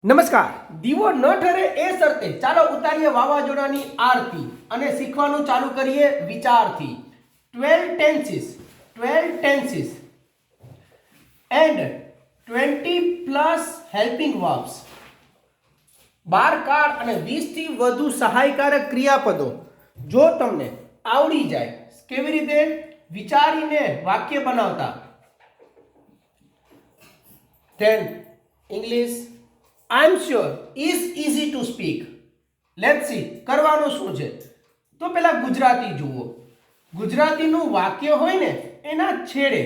નમસ્કાર. દીવો ન ઠરે એ શરતે ચાલો ઉતારીએ વાવાઝોડાની આરતી અને શીખવાનું ચાલુ કરીએ વિચારથી. 12 tenses and 20 plus helping verbs. 12 car અને 20 થી વધુ સહાયકારક ક્રિયાપદો જો તમને આવડી જાય, કેવી રીતે વિચારીને વાક્ય બનાવતા, then English I'm sure is easy to speak. Let's see કરવાનું શું છે. તો પહેલા ગુજરાતી જુઓ. ગુજરાતીનું વાક્ય હોય ને એના છેડે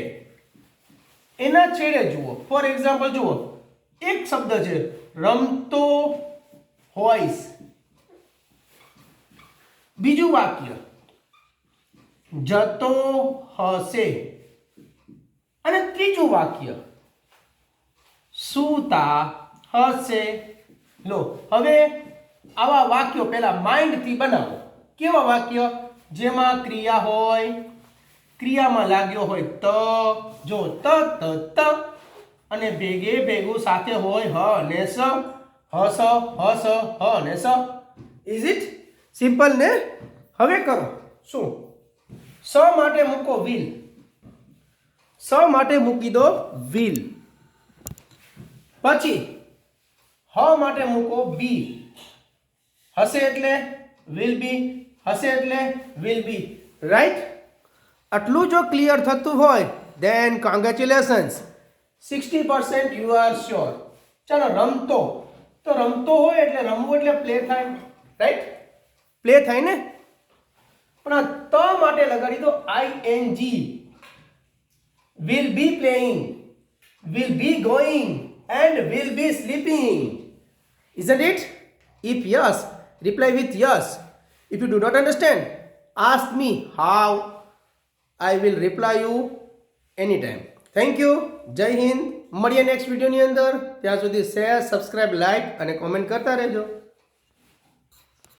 જુઓ. ફોર એક્ઝામ્પલ જુઓ, એક શબ્દ છે રમતો હોઈશ. બીજું વાક્ય જતો હશે. અને ત્રીજું વાક્ય સૂતા હશે. લો હવે આવા વાક્યો પહેલા માઇન્ડથી બનાવો. કેવા વાક્ય? જેમાં ક્રિયા હોય, ક્રિયામાં લાગ્યો હોય ત, જો ત અને ભેગું સાથે હોય હ ને સ, હસ હસ હ ને સ. ઇઝ ઇટ સિમ્પલ ને? હવે કરો શું? સ માટે મૂકો વિલ. સ માટે મૂકી દો વિલ. પછી હ માટે મૂકો બી. હશે એટલે વિલ બી, હશે એટલે વિલ બી. રાઈટ? આટલું જો ક્લિયર થતું હોય then congratulations, 60% you are sure. ચાલો રમતો, તો રમતો હોય એટલે રમવું એટલે પ્લે થાય. રાઈટ? પ્લે થાય ને? પણ આ ત માટે લગાડી દો ING. Will be playing, will be going and will be sleeping. Isn't it? If yes, reply with yes. If you do not understand, ask me how. I will reply you anytime. Thank you. જય હિન્દ. મળીએ next વિડીયોની અંદર. ત્યાં સુધી share, subscribe, like અને comment કરતા રહેજો.